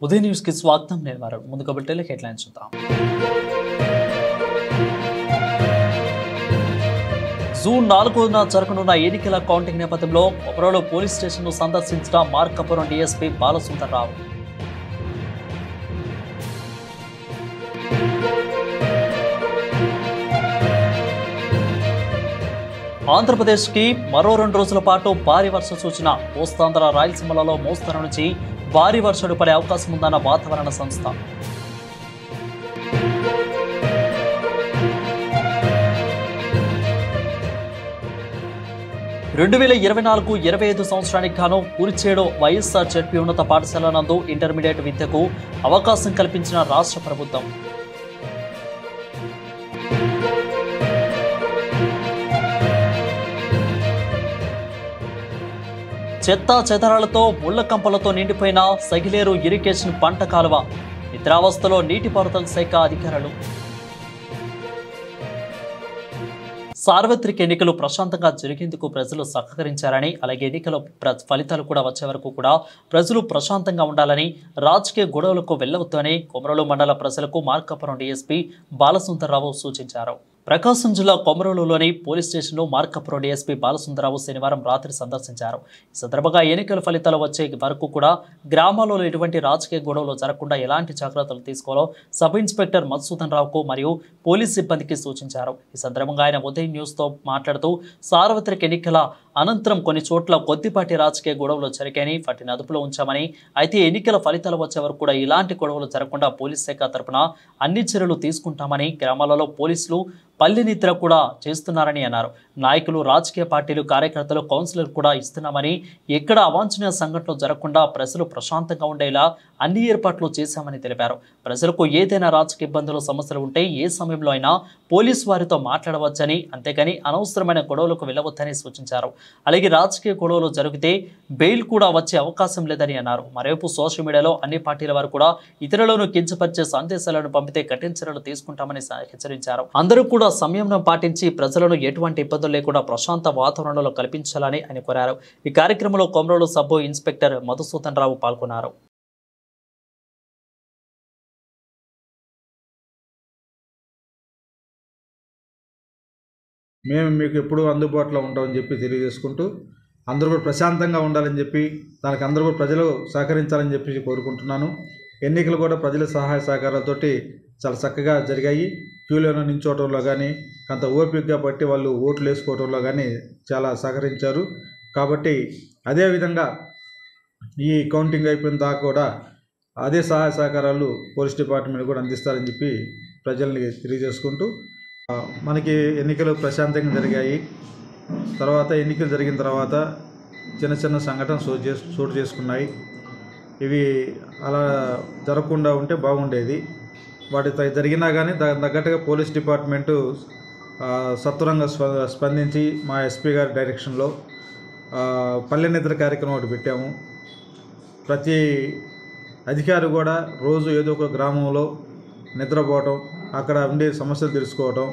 ఉదయం న్యూస్ కి స్వాగతం. నేను వారు ముందుగా బులెటిన్ల హెడ్లైన్స్ చూద్దాం. జూన్ 4న జరగనున్న ఎన్నికల కౌంటింగ్ నేపథ్యంలో కొమరోలు పోలీస్ స్టేషన్ ను సందర్శించిన మార్కాపురం డీఎస్పీ బాలసుందర్రావు. ఆంధ్రప్రదేశ్ కి మరో 2 రోజుల పాటు భారీ వర్ష సూచన. కోస్తాంధ్ర రాయలసీమలలో మోస్తరు నుంచి భారీ వర్షాలు పడే అవకాశం ఉందన్న వాతావరణ సంస్థ. 2024-25 సంవత్సరానికి గాను కురిచేడు వైఎస్ఆర్ జెడ్పీ ఉన్నత పాఠశాల నందు ఇంటర్మీడియట్ విద్యకు అవకాశం కల్పించిన రాష్ట్ర ప్రభుత్వం. చెత్తా చెదరాలతో ముళ్ల కంపలతో నిండిపోయిన సగిలేరు ఇరిగేషన్ పంట కాలువ. నిద్రావస్థలో నీటిపారుదల శాఖ అధికారులు. సార్వత్రిక ఎన్నికలు ప్రశాంతంగా జరిగేందుకు ప్రజలు సహకరించారని, అలాగే ఎన్నికల ఫలితాలు కూడా వచ్చే వరకు కూడా ప్రజలు ప్రశాంతంగా ఉండాలని, రాజకీయ గొడవలకు వెళ్లవద్దని కొమరోలు మండల ప్రజలకు మార్కాపురం డీఎస్పీ బాలసుందర్రావు సూచించారు. ప్రకాశం జిల్లా కొమరోలులోని పోలీస్ స్టేషన్లో మార్కాపురం డీఎస్పీ బాలసుందర్రావు శనివారం రాత్రి సందర్శించారు. ఈ సందర్భంగా ఎన్నికల ఫలితాలు వచ్చే వరకు కూడా గ్రామాల్లో ఎటువంటి రాజకీయ గొడవలు జరగకుండా ఎలాంటి జాగ్రత్తలు తీసుకోవాలో సబ్ ఇన్స్పెక్టర్ మధుసూదన్ రావుకు మరియు పోలీస్ సిబ్బందికి సూచించారు. ఈ సందర్భంగా ఆయన ఉదయం న్యూస్తో మాట్లాడుతూ సార్వత్రిక ఎన్నికల అనంతరం కొన్ని చోట్ల కొద్దిపాటి రాజకీయ గొడవలు జరిగాయని, వాటిని అదుపులో ఉంచామని, అయితే ఎన్నికల ఫలితాలు వచ్చే వరకు కూడా ఇలాంటి గొడవలు జరగకుండా పోలీస్ శాఖ తరపున అన్ని చర్యలు తీసుకుంటామని, గ్రామాలలో పోలీసులు పల్లె నిద్ర కూడా చేస్తున్నారని అన్నారు. నాయకులు, రాజకీయ పార్టీలు, కార్యకర్తలు, కౌన్సిలర్ కూడా ఇస్తున్నామని, ఎక్కడ అవాంఛనీయ సంఘటనలు జరగకుండా ప్రజలు ప్రశాంతంగా ఉండేలా అన్ని ఏర్పాట్లు చేశామని తెలిపారు. ప్రజలకు ఏదైనా రాజకీయ ఇబ్బందులు, సమస్యలు ఉంటే ఏ సమయంలో అయినా పోలీసు వారితో మాట్లాడవచ్చని, అంతేగాని అనవసరమైన గొడవలకు వెళ్ళవద్దని సూచించారు. అలాగే రాజకీయ గొడవలు జరిగితే బెయిల్ కూడా వచ్చే అవకాశం లేదని అన్నారు. మరోవైపు సోషల్ మీడియాలో అన్ని పార్టీల వారు కూడా ఇతరులను కించపరిచే సందేశాలను పంపితే కఠిన చర్యలు తీసుకుంటామని హెచ్చరించారు. అందరూ కూడా సంయమనం పాటించి ప్రజలను ఎటువంటి ఇబ్బందులు లేకుండా ప్రశాంత వాతావరణంలో కల్పించాలని ఆయన కోరారు. ఈ కార్యక్రమంలో కొమరోలు సబ్ ఇన్స్పెక్టర్ మధుసూదన్ రావు పాల్గొన్నారు. మేము మీకు ఎప్పుడూ అందుబాటులో ఉంటామని చెప్పి తెలియజేసుకుంటూ, అందరూ కూడా ప్రశాంతంగా ఉండాలని చెప్పి, దానికి అందరూ కూడా ప్రజలు సహకరించాలని చెప్పి కోరుకుంటున్నాను. ఎన్నికలు కూడా ప్రజల సహాయ సహకారాలతోటి చాలా చక్కగా జరిగాయి. క్యూలోనే నించోవడంలో కానీ, కొంత ఓపికగా బట్టి వాళ్ళు ఓట్లు వేసుకోవడంలో కానీ చాలా సహకరించారు. కాబట్టి అదేవిధంగా ఈ కౌంటింగ్ అయిపోయిన దాకా కూడా అదే సహాయ సహకారాలు పోలీస్ డిపార్ట్మెంట్ కూడా అందిస్తారని చెప్పి ప్రజల్ని తెలియజేసుకుంటూ, మనకి ఎన్నికలు ప్రశాంతంగా జరిగాయి. తర్వాత ఎన్నికలు జరిగిన తర్వాత చిన్న చిన్న సంఘటనలు చోటు చేసుకున్నాయి. ఇవి అలా జరగకుండా ఉంటే బాగుండేది. వాటి జరిగినా కానీ దానికి తగ్గట్టుగా పోలీస్ డిపార్ట్మెంటు సత్వరంగా స్పందించి మా ఎస్పీ గారి డైరెక్షన్లో పల్లె నిద్ర కార్యక్రమం ఒకటి పెట్టాము. ప్రతి అధికారి కూడా రోజు ఏదో ఒక గ్రామంలో నిద్రపోవటం, అక్కడ ఉండే సమస్యలు తెలుసుకోవటం,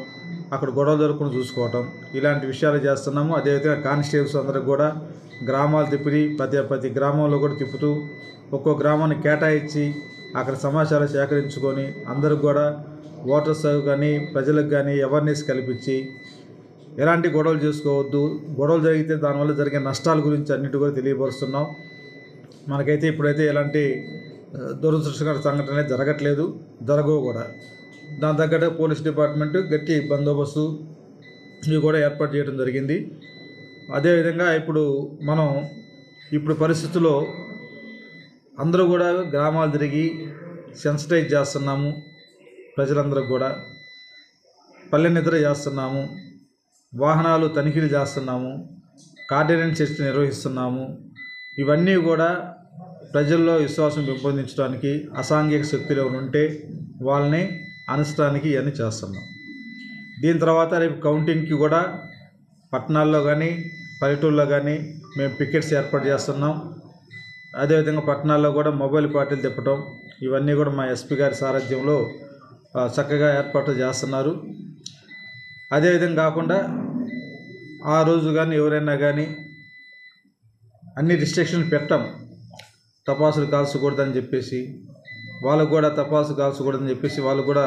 అక్కడ గొడవలు జరగకుండా చూసుకోవటం, ఇలాంటి విషయాలు చేస్తున్నాము. అదేవిధంగా కానిస్టేబుల్స్ అందరికి కూడా గ్రామాలు తిప్పి ప్రతి గ్రామంలో కూడా తిప్పుతూ ఒక్కో గ్రామాన్ని కేటాయించి అక్కడ సమాచారం సేకరించుకొని అందరికి కూడా ఓటర్స్ కానీ ప్రజలకు కానీ అవేర్నెస్ కల్పించి ఎలాంటి గొడవలు చేసుకోవద్దు, గొడవలు జరిగితే దానివల్ల జరిగే నష్టాల గురించి అన్నిటి కూడా తెలియపరుస్తున్నాం. మనకైతే ఇప్పుడైతే ఎలాంటి దురదృష్టకర సంఘటన జరగట్లేదు, జరగవు కూడా. దాని తగ్గట్టు పోలీస్ డిపార్ట్మెంట్ గట్టి బందోబస్తు ఇవి కూడా ఏర్పాటు చేయడం జరిగింది. అదేవిధంగా ఇప్పుడు పరిస్థితుల్లో అందరూ కూడా గ్రామాలు తిరిగి సెన్సిటైజ్ చేస్తున్నాము. ప్రజలందరూ కూడా పల్లె నిద్ర చేస్తున్నాము, వాహనాలు తనిఖీలు చేస్తున్నాము, కార్డినెన్స్ టెస్ట్ నిర్వహిస్తున్నాము. ఇవన్నీ కూడా ప్రజల్లో విశ్వాసం పెంపొందించడానికి, అసాంఘిక శక్తులు ఎవరు ఉంటే వాళ్ళని అనర్చడానికి ఇవన్నీ చేస్తున్నాం. దీని తర్వాత రేపు కౌంటింగ్కి కూడా పట్టణాల్లో కానీ పల్లెటూళ్ళలో కానీ మేము పికెట్స్ ఏర్పాటు చేస్తున్నాం. అదేవిధంగా పట్టణాల్లో కూడా మొబైల్ పార్టీలు తిప్పటం, ఇవన్నీ కూడా మా ఎస్పీ గారి సారథ్యంలో చక్కగా ఏర్పాటు చేస్తున్నారు. అదేవిధంగా కాకుండా ఆ రోజు కానీ ఎవరైనా కానీ అన్ని రిస్ట్రిక్షన్లు పెట్టాం, టపాసులు కాల్చకూడదని చెప్పేసి వాళ్ళకు కూడా తపాసు కాల్చకూడదని చెప్పేసి వాళ్ళు కూడా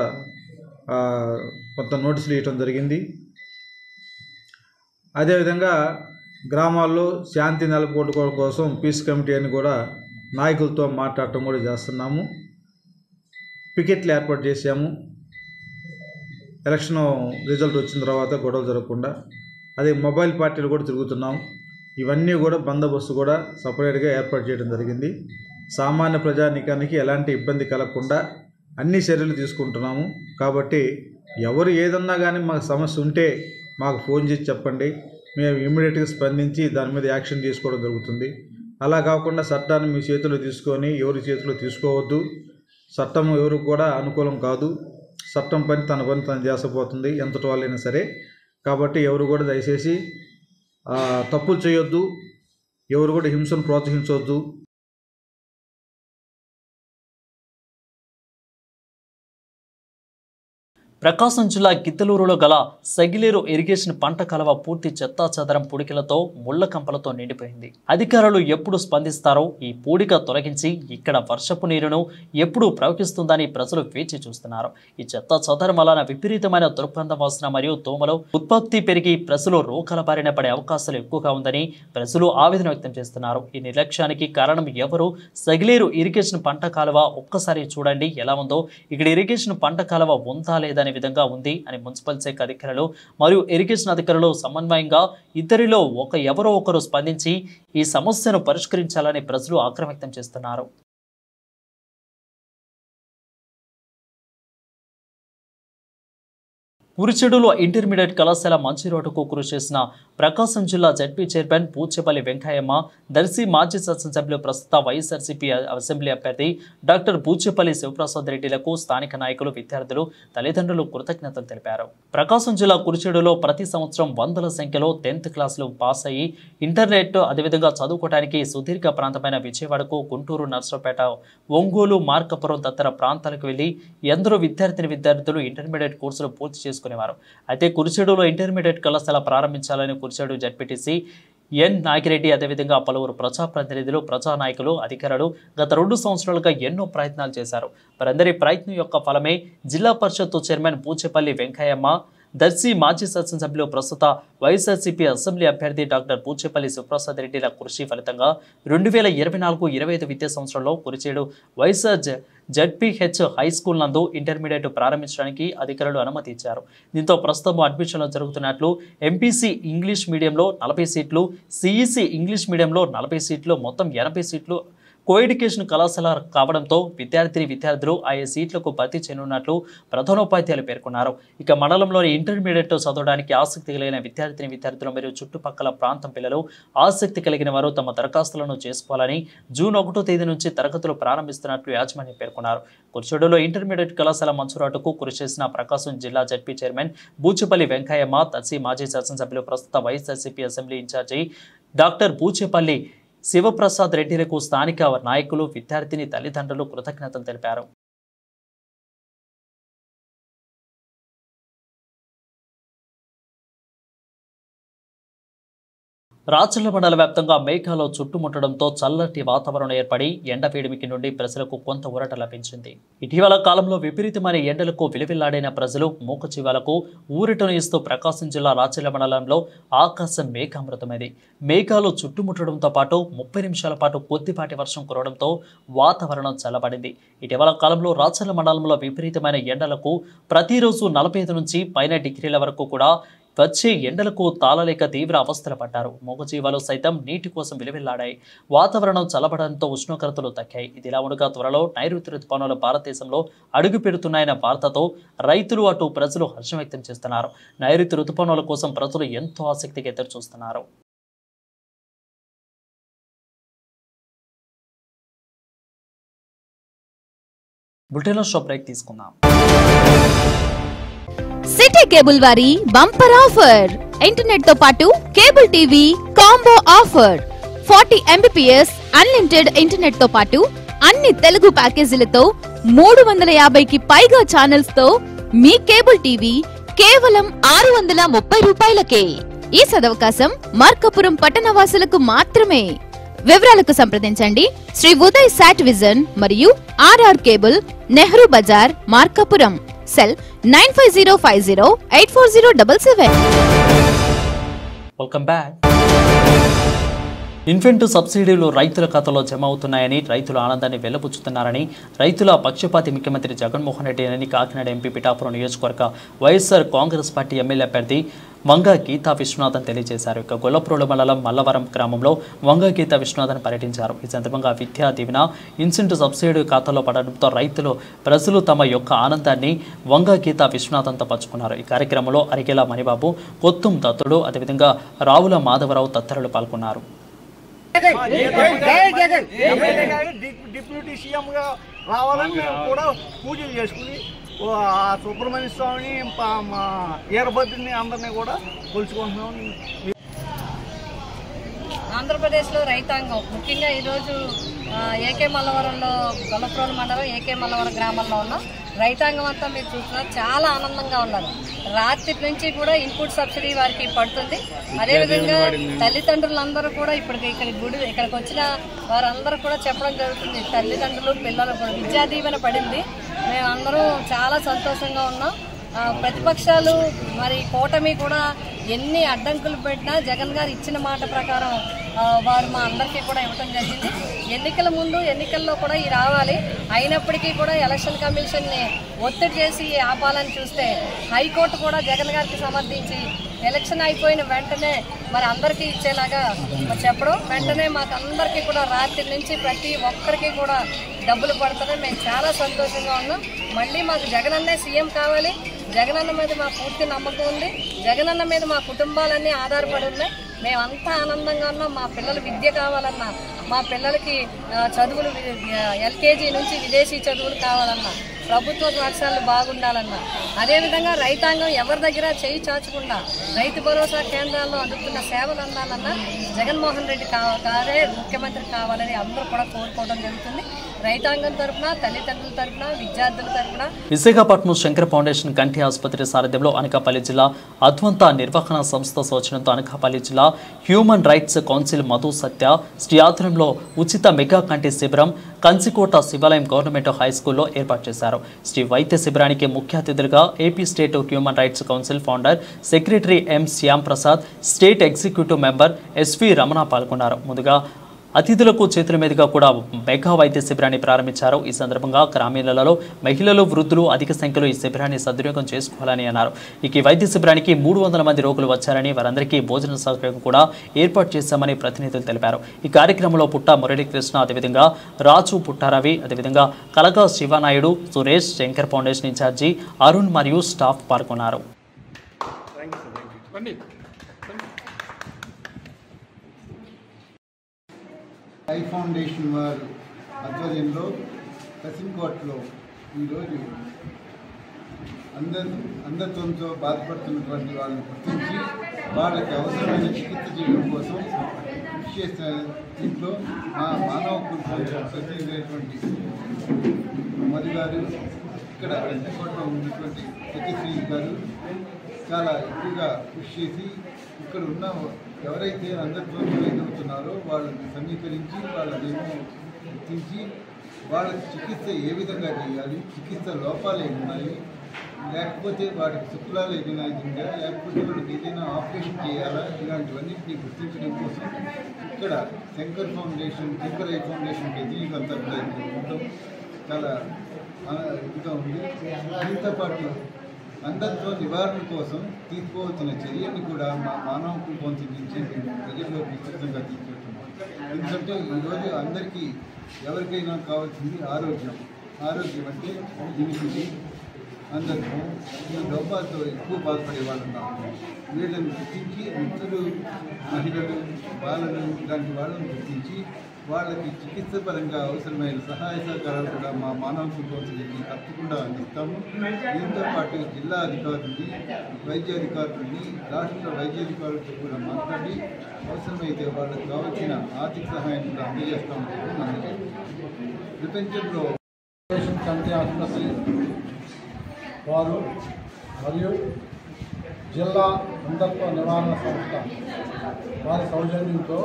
కొంత నోటీసులు ఇవ్వడం జరిగింది. అదేవిధంగా గ్రామాల్లో శాంతి నెలకొల్పడం కోసం పీస్ కమిటీ అని కూడా నాయకులతో మాట్లాడటం కూడా చేస్తున్నాము. పికెట్లు ఏర్పాటు చేసాము. ఎలక్షన్ రిజల్ట్ వచ్చిన తర్వాత గొడవలు జరగకుండా. అదే మొబైల్ పార్టీలు కూడా తిరుగుతున్నాం. ఇవన్నీ కూడా బందోబస్తు కూడా సపరేట్గా ఏర్పాటు చేయడం జరిగింది. సామాన్య ప్రజానీకానికి ఎలాంటి ఇబ్బంది కలగకుండా అన్ని చర్యలు తీసుకుంటున్నాము. కాబట్టి ఎవరు ఏదన్నా కానీ మాకు సమస్య ఉంటే మాకు ఫోన్ చేసి చెప్పండి, మేము ఇమ్మీడియట్గా స్పందించి దాని మీద యాక్షన్ తీసుకోవడం జరుగుతుంది. అలా కాకుండా చట్టాన్ని మీ చేతిలో తీసుకొని ఎవరి చేతిలో తీసుకోవద్దు. చట్టం ఎవరికి కూడా అనుకూలం కాదు. చట్టం పని తను చేసపోతుంది ఎంతటి వాళ్ళైనా సరే. కాబట్టి ఎవరు కూడా దయచేసి తప్పులు చేయొద్దు, ఎవరు కూడా హింసను ప్రోత్సహించవద్దు. ప్రకాశం జిల్లా గిద్దలూరులో గల సగిలేరు ఇరిగేషన్ పంట కాలువ పూర్తి చెత్తాచెదరం పూడికలతో ముళ్ల కంపలతో నిండిపోయింది. అధికారులు ఎప్పుడు స్పందిస్తారో ఈ పూడిక తొలగించి ఇక్కడ వర్షపు నీరును ఎప్పుడు ప్రవహిస్తుందని ప్రజలు వేచి చూస్తున్నారు. ఈ చెత్తాచెదరం వలన విపరీతమైన దుర్గంధ వాసన మరియు దోమలు ఉత్పత్తి పెరిగి ప్రజలు రోగాల బారిన పడే అవకాశాలు ఎక్కువగా ఉందని ప్రజలు ఆవేదన వ్యక్తం చేస్తున్నారు. ఈ నిర్లక్ష్యానికి కారణం ఎవరు? సగిలేరు ఇరిగేషన్ పంట కాలువ ఒక్కసారి చూడండి ఎలా ఉందో. ఇక్కడ ఇరిగేషన్ పంట కాలువ ఉందా లేదా విధంగా ఉంది అని మున్సిపల్ శాఖ అధికారులు మరియు ఇరిగేషన్ అధికారులు సమన్వయంగా ఇద్దరిలో ఎవరో ఒకరు స్పందించి ఈ సమస్యను పరిష్కరించాలని ప్రజలు ఆగ్రహం వ్యక్తం చేస్తున్నారు. కురిచెడులో ఇంటర్మీడియట్ కళాశాల మంచి రోడ్డుకు కృషి చేసిన ప్రకాశం జిల్లా జడ్పీ చైర్మన్ పూచేపల్లి వెంకయ్యమ్మ, దర్శి మాజీ శాసనసభ్యులు ప్రస్తుత వైఎస్ఆర్సీపీ అసెంబ్లీ అభ్యర్థి డాక్టర్ పూచేపల్లి శివప్రసాద్ రెడ్డిలకు స్థానిక నాయకులు, విద్యార్థులు, తల్లిదండ్రులు కృతజ్ఞతలు తెలిపారు. ప్రకాశం జిల్లా కురిచెడులో ప్రతి సంవత్సరం వందల సంఖ్యలో 10th క్లాసులు పాస్ అయ్యి ఇంటర్నెట్ అదేవిధంగా చదువుకోవడానికి సుదీర్ఘ ప్రాంతమైన విజయవాడకు, గుంటూరు, నర్సరావుపేట, ఒంగోలు, మార్కాపురం తదితర ప్రాంతాలకు వెళ్లి ఎందరో విద్యార్థులు ఇంటర్మీడియట్ కోర్సులు పూర్తి చేసుకున్నారు. అయితే కురిచెడులో ఇంటర్మీడియట్ కళాశాల ప్రారంభించాలని కురిచెడు జడ్పీటీసీ ఎన్ నాగిరెడ్డి అదేవిధంగా పలువురు ప్రజాప్రతినిధులు, ప్రజానాయకులు, అధికారులు గత 2 సంవత్సరాలుగా ఎన్నో ప్రయత్నాలు చేశారు. వారందరి ప్రయత్నం యొక్క ఫలమే జిల్లా పరిషత్ చైర్మన్ పూచేపల్లి వెంకయ్యమ్మ, దర్శి మాజీ శాసనసభ్యులు ప్రస్తుత వైఎస్ఆర్సీపీ అసెంబ్లీ అభ్యర్థి డాక్టర్ పూచేపల్లి శివప్రసాద్ రెడ్డిల కృషి ఫలితంగా 2024-25 విద్యా సంవత్సరంలో Kurichedu YSR ZPH high school నందు ఇంటర్మీడియట్ ప్రారంభించడానికి అధికారులు అనుమతి ఇచ్చారు. దీంతో ప్రస్తుతం అడ్మిషన్లు జరుగుతున్నట్లు ఎంపీసీ ఇంగ్లీష్ మీడియంలో 40 సీట్లు, సిఈసీ ఇంగ్లీష్ మీడియంలో 40 సీట్లు, మొత్తం 80 సీట్లు కోఎడ్యుకేషన్ కళాశాల కావడంతో విద్యార్థులు ఆయా సీట్లకు భర్తీ చేయనున్నట్లు ప్రధానోపాధ్యాయులు పేర్కొన్నారు. ఇక మండలంలోని ఇంటర్మీడియట్ చదవడానికి ఆసక్తి కలిగిన విద్యార్థులు మరియు చుట్టుపక్కల ప్రాంతం పిల్లలు ఆసక్తి కలిగిన వారు తమ దరఖాస్తులను చేసుకోవాలని జూన్ 1వ తేదీ నుంచి తరగతులు ప్రారంభిస్తున్నట్లు యాజమాన్యం పేర్కొన్నారు. కురిచెడులో ఇంటర్మీడియట్ కళాశాల మంజూరాటుకు కృషి చేసిన ప్రకాశం జిల్లా జడ్పీ చైర్మన్ బూచేపల్లి వెంకయ్యమ్మ, దర్శి మాజీ శాసనసభ్యులు ప్రస్తుత YSRCP assembly incharge doctor Buchepalli Sivaprasad రెడ్డిలకు స్థానిక నాయకులు, విద్యార్థిని తల్లిదండ్రులు కృతజ్ఞతలు తెలిపారు. రాచర్ల మండల వ్యాప్తంగా మేఘాలు చుట్టుముట్టడంతో చల్లటి వాతావరణం ఏర్పడి ఎండ వేడిమికి నుండి ప్రజలకు కొంత ఊరట లభించింది. ఇటీవల కాలంలో విపరీతమైన ఎండలకు విలువిల్లాడిన ప్రజలు మూకజీవాలకు ఊరటను ఇస్తూ ప్రకాశం జిల్లా రాచర్ల మండలంలో ఆకాశం మేఘామృతమైంది. మేఘాలు చుట్టుముట్టడంతో పాటు 30 నిమిషాల పాటు కొద్దిపాటి వర్షం కురవడంతో వాతావరణం చల్లబడింది. ఇటీవల కాలంలో రాచర్ల మండలంలో విపరీతమైన ఎండలకు ప్రతిరోజు 45 నుంచి పైన డిగ్రీల వరకు కూడా వచ్చే ఎండలకు తాళలేక తీవ్ర అవస్థలు పడ్డారు. మూగజీవాలు సైతం నీటి కోసం విలువిల్లాడాయి. వాతావరణం చల్లబడంతో ఉష్ణోగ్రతలు తగ్గాయి. ఇదిలా ఉండగా త్వరలో నైరుతి రుతుపవనాలు భారతదేశంలో అడుగు పెడుతున్నాయన్న వార్తతో రైతులు అటు ప్రజలు హర్షం వ్యక్తం చేస్తున్నారు. నైరుతి రుతుపవనాల కోసం ప్రజలు ఎంతో ఆసక్తిగా ఎదురు చూస్తున్నారు. బులెటిన్లో షాప్ బ్రేక్ తీసుకుందాం. సిటీ కేబుల్ వారి బంపర్ ఆఫర్, ఇంటర్నెట్ తో పాటు cable TV combo offer. 40 Mbps unlimited internet తో పాటు అన్ని తెలుగు ప్యాకేజీలతో 350కి పైగా ఛానల్స్ తో మీ కేబుల్ టీవీ కేవలం 630 రూపాయలకే. ఈ సదవకాశం మార్కాపురం పట్టణవాసులకు మాత్రమే. వివరాలకు సంప్రదించండి శ్రీ ఉదయ్ సాట్ విజన్ మరియు RR cable, Nehru Bazar, Markapuram. Cell 9505084077. Welcome back. Input సబ్సిడీలు రైతుల ఖాతాలో జమ అవుతున్నాయని, రైతుల ఆనందాన్ని వెల్లబుచ్చుతున్నారని రైతుల పక్షపాతి ముఖ్యమంత్రి జగన్మోహన్ రెడ్డి అని కాకినాడ ఎంపీ పిఠాపురం నియోజకవర్గ వైఎస్ఆర్ కాంగ్రెస్ పార్టీ ఎమ్మెల్యే అభ్యర్థి వంగ గీతా విశ్వనాథన్ తెలియజేశారు. ఇక గొల్లప్రోలు మండలం మల్లవరం గ్రామంలో వంగ గీతా విశ్వనాథన్ పర్యటించారు. ఈ సందర్భంగా విద్యా దీవెన, ఇన్సెంట్ సబ్సిడీ ఖాతాలో పడడంతో ప్రజలు తమ యొక్క ఆనందాన్ని వంగ గీతా విశ్వనాథన్తో పంచుకున్నారు. ఈ కార్యక్రమంలో అరిగేల మణిబాబు, కొత్తుం దత్తుడు, అదేవిధంగా రావుల మాధవరావు తదితరులు పాల్గొన్నారు. డిప్యూటీ సీఎంగా రావాలని మేము కూడా పూజలు చేసుకుని సుబ్రహ్మణ్య స్వామిని, ఈరభద్రుని అందరినీ కూడా కొలుచుకుంటున్నాం. ఆంధ్రప్రదేశ్లో రైతాంగం ముఖ్యంగా ఈరోజు ఏకే మల్లవరంలో, గొల్లప్రోలు మండలం ఏకే మల్లవరం గ్రామంలో ఉన్న రైతాంగం అంతా మీరు చూస్తున్నారు, చాలా ఆనందంగా ఉన్నారు. రాత్రి నుంచి కూడా ఇన్పుట్ సబ్సిడీ వారికి పడుతుంది. అదేవిధంగా తల్లిదండ్రులందరూ కూడా ఇక్కడికి వచ్చిన వారందరూ కూడా చెప్పడం జరుగుతుంది. తల్లిదండ్రులు, పిల్లలు విద్యా దీవెన పడింది. మేమందరం చాలా సంతోషంగా ఉన్నాం. ప్రతిపక్షాలు మరి కూటమి కూడా ఎన్ని అడ్డంకులు పెట్టినా జగన్ గారు ఇచ్చిన మాట ప్రకారం వారు మా అందరికీ కూడా ఇవ్వడం జరిగింది. ఎన్నికల ముందు, ఎన్నికల్లో కూడా ఈ రావాలి. అయినప్పటికీ కూడా ఎలక్షన్ కమిషన్ని ఒత్తిడి చేసి ఆపాలని చూస్తే హైకోర్టు కూడా జగన్ గారికి సమర్థించి ఎలక్షన్ అయిపోయిన వెంటనే మరి అందరికీ ఇచ్చేలాగా చెప్పడం, వెంటనే మాకు అందరికీ కూడా రాత్రి నుంచి ప్రతి ఒక్కరికి కూడా డబ్బులు పడుతున్నాయి. మేము చాలా సంతోషంగా ఉన్నాం. మళ్ళీ మాకు జగనన్నే సీఎం కావాలి. జగనన్న మీద మా పూర్తి నమ్మకం ఉంది. జగనన్న మీద మా కుటుంబాలన్నీ ఆధారపడి ఉన్నాయి. మేమంతా ఆనందంగా ఉన్నాం. మా పిల్లలు విద్య కావాలన్నా, మా పిల్లలకి చదువులు ఎల్కేజీ నుంచి విదేశీ చదువులు కావాలన్నా, ప్రభుత్వ పాఠశాలలు బాగుండాలన్నా, అదేవిధంగా రైతాంగం ఎవరి దగ్గర చేయి చాచకుండా రైతు భరోసా కేంద్రాల్లో అందుతున్న సేవలు అందాలన్నా జగన్మోహన్ రెడ్డి గారే ముఖ్యమంత్రి కావాలని అందరూ కూడా కోరుకోవడం జరుగుతుంది. రైతాంగం తరఫున, తల్లిదండ్రుల తరఫున, విద్యార్థుల తరఫున. విశాఖపట్నం శంకర ఫౌండేషన్ కంటి ఆసుపత్రి సారథ్యంలో అనకాపల్లి జిల్లా అద్వంత నిర్వహణ సంస్థ సూచనతో అనకాపల్లి జిల్లా హ్యూమన్ రైట్స్ కౌన్సిల్ మధు సత్య శ్రీ ఆధ్వర్యంలో ఉచిత మెగా కంటి శిబిరం కంచికోట శివాలయం గవర్నమెంట్ హై స్కూల్లో ఏర్పాటు చేశారు. శ్రీ వైద్య శిబిరానికి ముఖ్య అతిథులుగా AP state human rights council founder secretary M Shyam Prasad, state executive member SV Ramana పాల్గొన్నారు. ముందుగా అతిథులకు చేతుల మీదుగా కూడా మెగా వైద్య శిబిరాన్ని ప్రారంభించారు. ఈ సందర్భంగా గ్రామీణులలో మహిళలు, వృద్ధులు అధిక సంఖ్యలో ఈ శిబిరాన్ని సద్వినియోగం చేసుకోవాలని అన్నారు. ఈ వైద్య శిబిరానికి 300 మంది రోగులు వచ్చారని, వారందరికీ భోజన సౌకర్యం కూడా ఏర్పాటు చేశామని ప్రతినిధులు తెలిపారు. ఈ కార్యక్రమంలో పుట్ట మురళీకృష్ణ, అదేవిధంగా రాజు పుట్టారవి, అదేవిధంగా కలగా శివనాయుడు, సురేష్, శంకర్ ఫౌండేషన్ ఇన్ఛార్జి అరుణ్ మరియు స్టాఫ్ పాల్గొన్నారు. ఐ ఫౌండేషన్ వారు ఆధ్వర్యంలో కసింకోటలో ఈరోజు అంధత్వంతో బాధపడుతున్నటువంటి వాళ్ళని గుర్తించి వాళ్ళకి అవసరమైన చికిత్స చేయడం కోసం కృషి చేసిన దీంట్లో మా మానవ ప్రతినిధైనటువంటి మధు గారు, ఇక్కడ కసింకోటలో ఉన్నటువంటి సత్యశ్రీ గారు చాలా ఎక్కువగా కృషి చేసి ఇక్కడ ఉన్న ఎవరైతే అంధత్వంతో ఎదుగుతున్నారో వాళ్ళని సమీకరించి వాళ్ళనేమో గుర్తించి వాళ్ళకి చికిత్స ఏ విధంగా చేయాలి, చికిత్స లోపాలు ఏమున్నాయి, లేకపోతే వాటికి శుక్లాలు ఏదైనా ఇదిగా, లేకపోతే వాళ్ళకి ఏదైనా ఆపరేషన్ చేయాలా, ఇలాంటివన్నింటినీ గుర్తించడం కోసం ఇక్కడ శంకర్ ఐ ఫౌండేషన్ రజనీకాంత్ కూడా ఉండడం చాలా ఇదిగా ఉంది. దీంతో పాటు అంధత్వ నివారణ కోసం తీసుకోవాల్సిన చర్యని కూడా మా మానవ కౌన్సిల్ నుంచి ప్రజల్లో విస్తృతంగా తీసుకెళ్తున్నాం. ఎందుకంటే ఈరోజు అందరికీ ఎవరికైనా కావాల్సింది ఆరోగ్యం అంటే వినికిడి, అంధత్వం, ఈ లోపాలతో ఎక్కువ బాధపడే వాళ్ళు ఉన్నారు. వీళ్ళని గుర్తించి వృద్ధులు, మహిళలు, బాలలు ఇలాంటి వాళ్ళని గుర్తించి వాళ్ళకి చికిత్స పరంగా అవసరమైన సహాయ సహకారాలు కూడా మా మానవ కౌన్సిల్కి తప్పకుండా అందిస్తాము. దీంతో పాటు జిల్లా అధికారులని, వైద్య అధికారులని, రాష్ట్ర వైద్య అధికారులతో కూడా మాట్లాడి అవసరమైతే వాళ్ళకి కావాల్సిన ఆర్థిక సహాయం కూడా అందజేస్తామని నమ్మకం. ప్రపంచంలో కంటి ఆసుపత్రి వారు మరియు జిల్లా అంధత్వ నివారణ సంస్థ వారి సౌజన్యంతో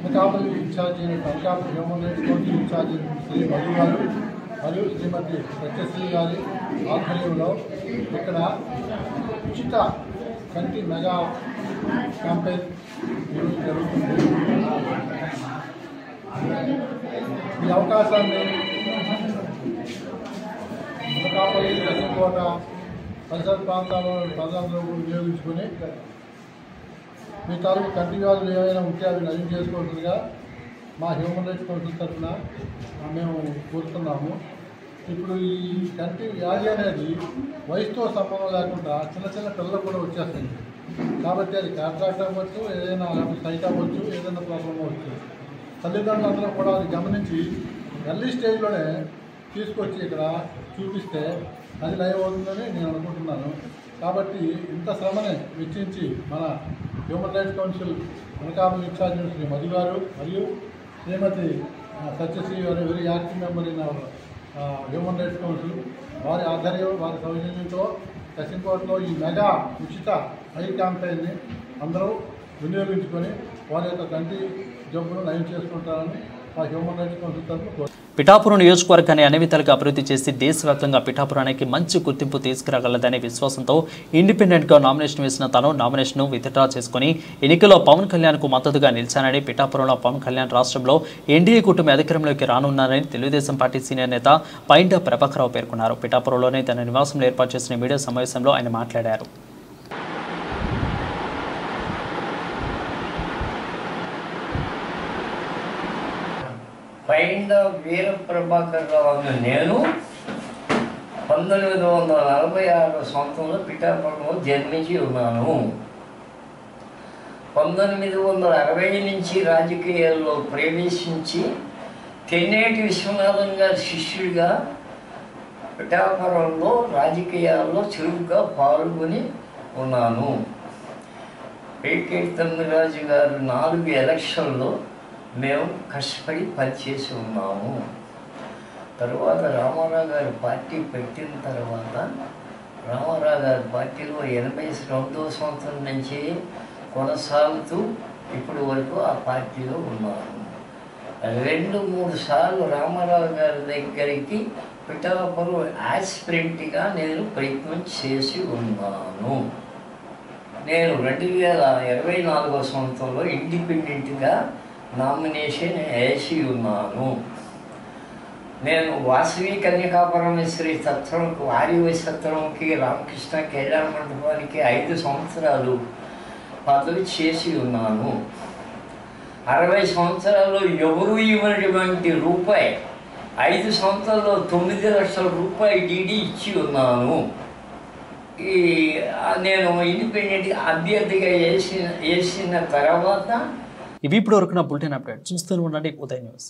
Anakapalli incharge Anakapalli human rights council incharge Shri Madhu గారు మరియు శ్రీమతి సత్యశ్రీ గారి ఆధ్వర్యంలో ఇక్కడ ఉచిత కంటి మెగా క్యాంపెయిన్ ఈరోజు జరుగుతుంది. ఈ అవకాశాన్ని అనకాపల్లి దశకోట పరిసర ప్రాంతాల్లో ప్రజలందరూ వినియోగించుకొని మీ తాలూకు కంటి వ్యాధులు ఏమైనా ఉంటే అవి నయం చేసుకోవాల్సిందిగా మా హ్యూమన్ రైట్స్ కౌన్సిల్ తరఫున మేము కోరుతున్నాము. ఇప్పుడు ఈ కంటి వ్యాధి అనేది వయసుతో సంబంధం లేకుండా చిన్న చిన్న పిల్లలకు కూడా వచ్చేస్తుంది. కాబట్టి అది క్యాట్రాక్ట్ అవ్వచ్చు, ఏదైనా సైట్ అవ్వచ్చు, ఏదైనా ప్రాబ్లం అవ్వచ్చు. తల్లిదండ్రులందరూ కూడా అది గమనించి ఎర్లీ స్టేజ్లోనే తీసుకొచ్చి ఇక్కడ చూపిస్తే అది లైవ్ అవుతుందని నేను అనుకుంటున్నాను. కాబట్టి ఇంత శ్రమని వెచ్చించి మన human rights council Anakapalli incharge Shri Madhu గారు మరియు శ్రీమతి సత్యశ్రీ గారు very active member in our human rights council వారి ఆధ్వర్యం వారి సౌజన్యంతో కసింకోటలో ఈ మెగా ఉచిత ఐ క్యాంపెయిన్ని అందరూ వినియోగించుకొని వారి యొక్క కంటి జబ్బును నయం చేసుకుంటారని మా హ్యూమన్ రైట్స్ కౌన్సిల్ తరఫున పిఠాపురం నియోజకవర్గాన్ని అన్ని విధాలుగా అభివృద్ధి చేసి దేశవ్యాప్తంగా పిఠాపురానికి మంచి గుర్తింపు తీసుకురాగలదనే విశ్వాసంతో ఇండిపెండెంట్గా నామినేషన్ వేసిన తను నామినేషన్ను విత్డ్రా చేసుకుని ఎన్నికల్లో పవన్ కళ్యాణ్కు మద్దతుగా నిలిచానని పిఠాపురంలో పవన్ కళ్యాణ్ రాష్ట్రంలో ఎన్డీఏ కూటమి అధికారంలోకి రానున్నారని తెలుగుదేశం పార్టీ సీనియర్ నేత పైంట ప్రభాకరరావు పేర్కొన్నారు. పిఠాపురంలోనే తన నివాసంలో ఏర్పాటు చేసిన మీడియా సమావేశంలో ఆయన మాట్లాడారు. పైండ వీర ప్రభాకరరావు అన్న నేను 1946 సంవత్సరంలో పిఠాపురంలో జన్మించి ఉన్నాను. 1960 నుంచి రాజకీయాల్లో ప్రవేశించి తెన్నేటి విశ్వనాథం గారి శిష్యుడిగా పిఠాపురంలో రాజకీయాల్లో చురుగ్గా పాల్గొని ఉన్నాను. పేకేటి తమ్మిరాజు గారు 4 ఎలక్షన్లో మేము కష్టపడి పనిచేసి ఉన్నాము. తర్వాత రామారావు గారి పార్టీ పెట్టిన తర్వాత రామారావు గారి పార్టీలో 82వ సంవత్సరం నుంచి కొనసాగుతూ ఇప్పటి వరకు ఆ పార్టీలో ఉన్నాను. 2-3 సార్లు రామారావు గారి దగ్గరికి పిఠాపురం యాస్పిరెంట్గా నేను ప్రయత్నం చేసి ఉన్నాను. నేను 2024వ సంవత్సరంలో ఇండిపెండెంట్గా నామినేషన్ వేసి ఉన్నాను. నేను వాసవి కన్యకాపరమేశ్వరి సత్రంకి వారి సత్రంకి రామకృష్ణ కళ్యాణ మండపానికి 5 సంవత్సరాలు పదవి చేసి ఉన్నాను. 60 సంవత్సరాల్లో ఎవరు ఇవ్వనటువంటి రూపాయి 5 సంవత్సరాల్లో 9 లక్షల రూపాయలు డీడీ ఇచ్చి ఉన్నాను. నేను ఇండిపెండెంట్ అభ్యర్థిగా వేసిన తర్వాత ఇవి ఇప్పుడు వరకు నా బులెటిన్ అప్డేట్ చూస్తూనే ఉండండి ఉదయం న్యూస్.